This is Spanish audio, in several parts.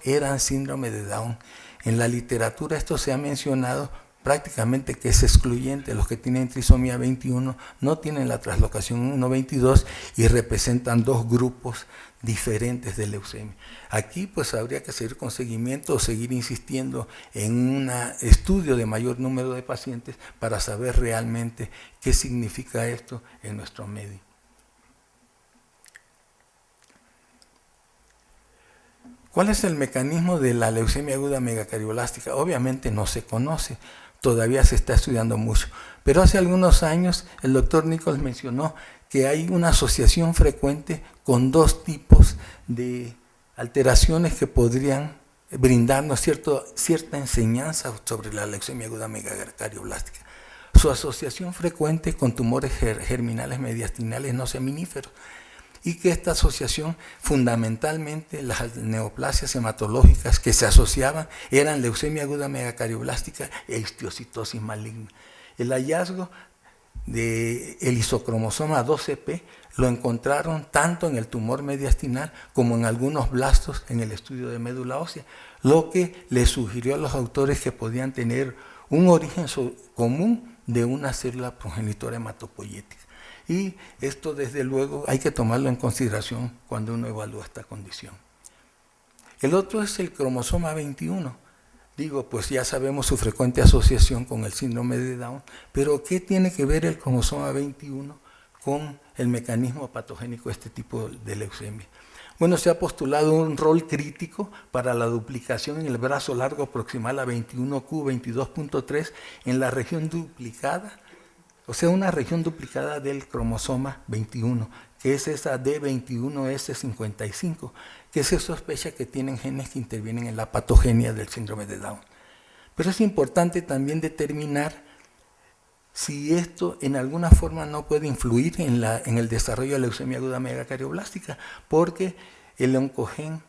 eran síndrome de Down. En la literatura esto se ha mencionado prácticamente que es excluyente. Los que tienen trisomía 21 no tienen la translocación 1-22 y representan dos grupos diferentes de leucemia. Aquí pues habría que seguir con seguimiento o seguir insistiendo en un estudio de mayor número de pacientes para saber realmente qué significa esto en nuestro medio. ¿Cuál es el mecanismo de la leucemia aguda megacardioblástica? Obviamente no se conoce, todavía se está estudiando mucho, pero hace algunos años el doctor Nichols mencionó que hay una asociación frecuente con dos tipos de alteraciones que podrían brindarnos cierta enseñanza sobre la leucemia aguda megacardioblástica. Su asociación frecuente con tumores germinales mediastinales no seminíferos, y que esta asociación, fundamentalmente las neoplasias hematológicas que se asociaban eran leucemia aguda megacardioblástica e histiocitosis maligna. El hallazgo del isocromosoma 12p lo encontraron tanto en el tumor mediastinal como en algunos blastos en el estudio de médula ósea, lo que le sugirió a los autores que podían tener un origen común de una célula progenitora hematopoyética. Y esto, desde luego, hay que tomarlo en consideración cuando uno evalúa esta condición. El otro es el cromosoma 21. Digo, pues ya sabemos su frecuente asociación con el síndrome de Down, pero ¿qué tiene que ver el cromosoma 21 con el mecanismo patogénico de este tipo de leucemia? Bueno, se ha postulado un rol crítico para la duplicación en el brazo largo proximal a 21q22.3 en la región duplicada, o sea, una región duplicada del cromosoma 21, que es esa D21S55, que se sospecha que tienen genes que intervienen en la patogenia del síndrome de Down. Pero es importante también determinar si esto en alguna forma no puede influir en el desarrollo de leucemia aguda megacardioblástica, porque el oncogen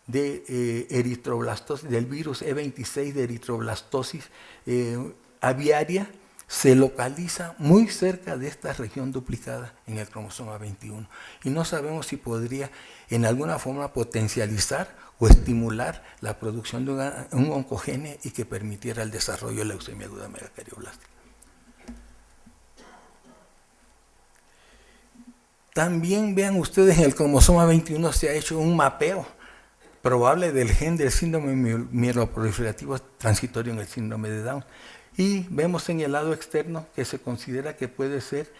de eritroblastosis, del virus E26 de eritroblastosis aviaria, se localiza muy cerca de esta región duplicada en el cromosoma 21 y no sabemos si podría en alguna forma potencializar o estimular la producción de un oncogene y que permitiera el desarrollo de leucemia aguda megacardioblástica. También vean ustedes, en el cromosoma 21 se ha hecho un mapeo probable del gen del síndrome mieloproliferativo transitorio en el síndrome de Down. Y vemos en el lado externo que se considera que puede ser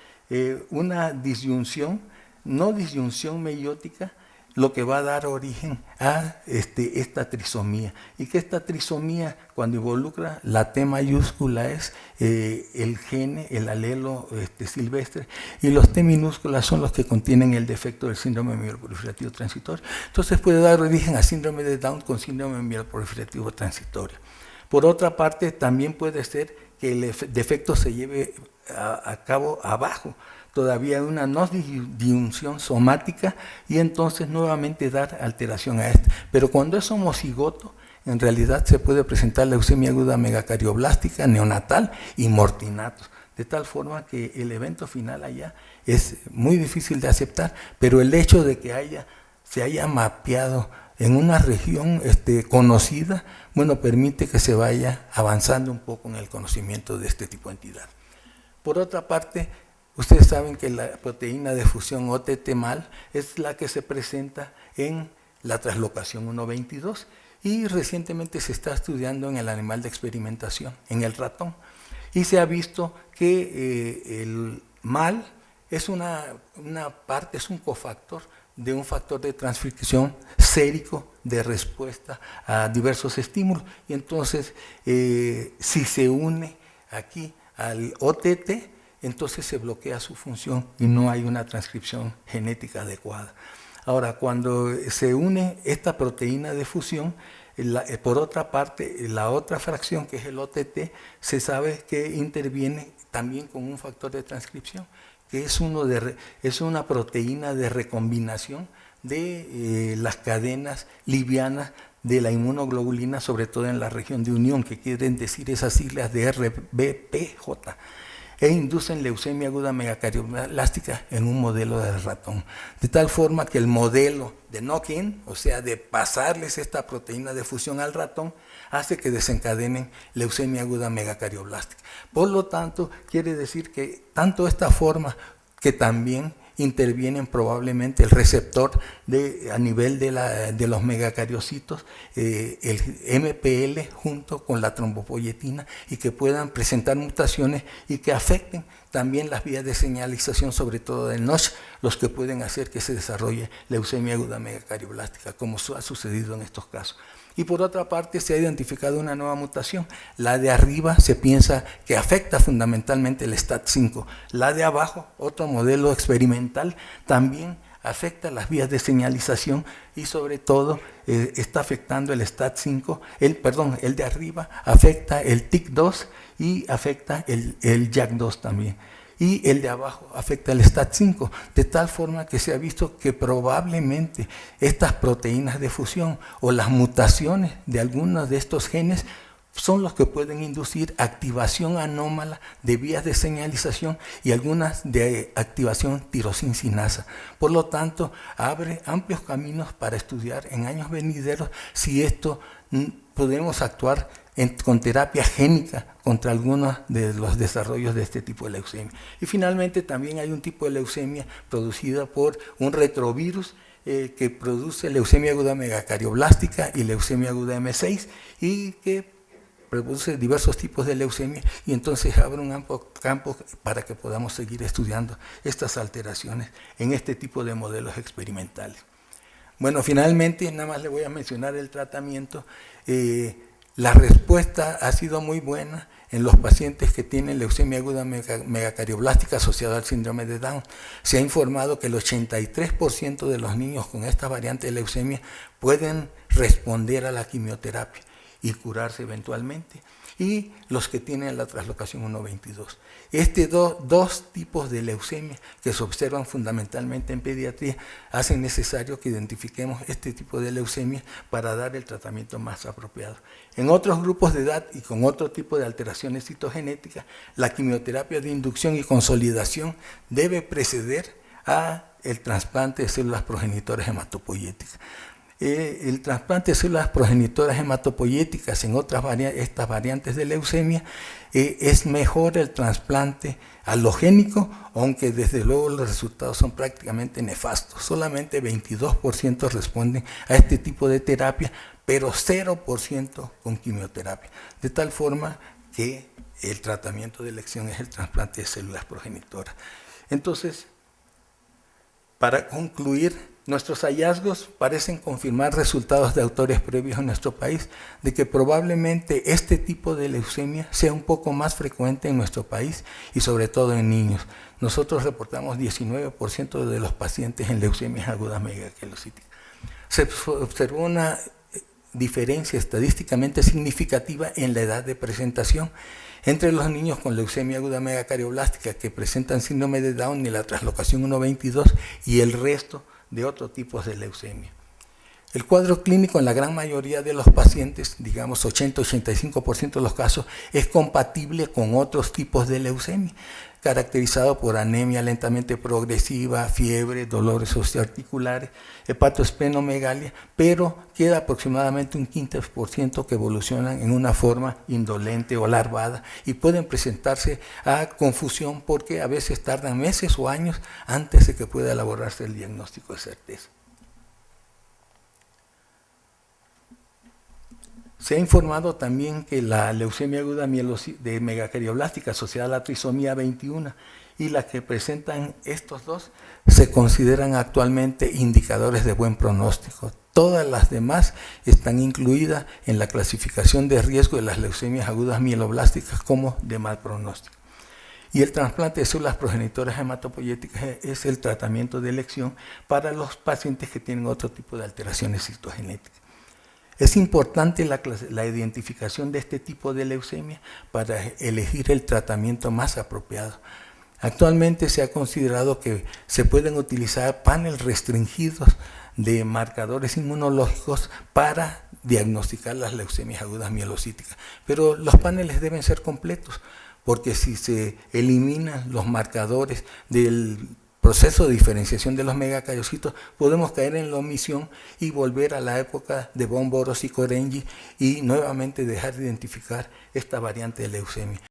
una disyunción, no disyunción meiótica, lo que va a dar origen a esta trisomía. Y que esta trisomía, cuando involucra la T mayúscula, es el gene, el alelo silvestre, y los T minúsculas son los que contienen el defecto del síndrome mieloproliferativo transitorio. Entonces puede dar origen a síndrome de Down con síndrome mieloproliferativo transitorio. Por otra parte, también puede ser que el defecto se lleve a cabo abajo, todavía una no disyunción somática, y entonces nuevamente dar alteración a esta. Pero cuando es homocigoto, en realidad se puede presentar leucemia aguda megacardioblástica, neonatal y mortinatos, de tal forma que el evento final allá es muy difícil de aceptar, pero el hecho de que se haya mapeado en una región conocida, bueno, permite que se vaya avanzando un poco en el conocimiento de este tipo de entidad. Por otra parte, ustedes saben que la proteína de fusión OTT-MAL es la que se presenta en la translocación 1-22 y recientemente se está estudiando en el animal de experimentación, en el ratón, y se ha visto que el MAL es una parte, es un cofactor de un factor de transcripción sérico de respuesta a diversos estímulos. Y entonces, si se une aquí al OTT, entonces se bloquea su función y no hay una transcripción genética adecuada. Ahora, cuando se une esta proteína de fusión, por otra parte, la otra fracción, que es el OTT, se sabe que interviene también con un factor de transcripción, que es una proteína de recombinación de las cadenas livianas de la inmunoglobulina, sobre todo en la región de unión, que quieren decir esas siglas de RBPJ. e inducen leucemia aguda megacardioblástica en un modelo de ratón. De tal forma que el modelo de knock-in, o sea, de pasarles esta proteína de fusión al ratón, hace que desencadenen leucemia aguda megacardioblástica. Por lo tanto, quiere decir que tanto esta forma que también intervienen probablemente el receptor a nivel de los megacariocitos, el MPL junto con la trombopoyetina, y que puedan presentar mutaciones y que afecten también las vías de señalización, sobre todo del Notch, los que pueden hacer que se desarrolle leucemia aguda megacardioblástica, como ha sucedido en estos casos. Y por otra parte se ha identificado una nueva mutación. La de arriba se piensa que afecta fundamentalmente el STAT5. La de abajo, otro modelo experimental, también afecta las vías de señalización y sobre todo está afectando el STAT5, el de arriba afecta el TIC2 y afecta el JAK2 también. Y el de abajo afecta el STAT5, de tal forma que se ha visto que probablemente estas proteínas de fusión o las mutaciones de algunos de estos genes son los que pueden inducir activación anómala de vías de señalización y algunas de activación tirosincinasa. Por lo tanto, abre amplios caminos para estudiar en años venideros si esto podemos actuar con terapia génica contra algunos de los desarrollos de este tipo de leucemia. Y finalmente también hay un tipo de leucemia producida por un retrovirus que produce leucemia aguda megacardioblástica y leucemia aguda M6 y que produce diversos tipos de leucemia, y entonces abre un amplio campo para que podamos seguir estudiando estas alteraciones en este tipo de modelos experimentales. Bueno, finalmente nada más le voy a mencionar el tratamiento. La respuesta ha sido muy buena en los pacientes que tienen leucemia aguda megacardioblástica asociada al síndrome de Down. Se ha informado que el 83% de los niños con esta variante de leucemia pueden responder a la quimioterapia y curarse eventualmente, y los que tienen la translocación 1.22. Dos tipos de leucemia que se observan fundamentalmente en pediatría hacen necesario que identifiquemos este tipo de leucemia para dar el tratamiento más apropiado. En otros grupos de edad y con otro tipo de alteraciones citogenéticas, la quimioterapia de inducción y consolidación debe preceder al trasplante de células progenitoras hematopoyéticas. El trasplante de células progenitoras hematopoyéticas en estas variantes de leucemia es mejor el trasplante alogénico, aunque desde luego los resultados son prácticamente nefastos. Solamente 22% responden a este tipo de terapia, pero 0% con quimioterapia. De tal forma que el tratamiento de elección es el trasplante de células progenitoras. Entonces, para concluir, nuestros hallazgos parecen confirmar resultados de autores previos en nuestro país, de que probablemente este tipo de leucemia sea un poco más frecuente en nuestro país y sobre todo en niños. Nosotros reportamos 19% de los pacientes en leucemias agudas megaquelocíticas. Se observó una diferencia estadísticamente significativa en la edad de presentación entre los niños con leucemia aguda megacardioblástica que presentan síndrome de Down y la translocación 1.22 y el resto de otros tipos de leucemia. El cuadro clínico en la gran mayoría de los pacientes, digamos 80-85% de los casos, es compatible con otros tipos de leucemia, caracterizado por anemia lentamente progresiva, fiebre, dolores osteoarticulares, hepatoesplenomegalia, pero queda aproximadamente un 15% que evolucionan en una forma indolente o larvada y pueden presentarse a confusión porque a veces tardan meses o años antes de que pueda elaborarse el diagnóstico de certeza. Se ha informado también que la leucemia aguda de megacardioblástica asociada a la trisomía 21 y las que presentan estos dos se consideran actualmente indicadores de buen pronóstico. Todas las demás están incluidas en la clasificación de riesgo de las leucemias agudas mieloblásticas como de mal pronóstico. Y el trasplante de células progenitoras hematopoyéticas es el tratamiento de elección para los pacientes que tienen otro tipo de alteraciones citogenéticas. Es importante la identificación de este tipo de leucemia para elegir el tratamiento más apropiado. Actualmente se ha considerado que se pueden utilizar paneles restringidos de marcadores inmunológicos para diagnosticar las leucemias agudas mielocíticas, pero los paneles deben ser completos porque si se eliminan los marcadores del proceso de diferenciación de los megacariocitos, podemos caer en la omisión y volver a la época de von Boros y Korenyi y nuevamente dejar de identificar esta variante de leucemia.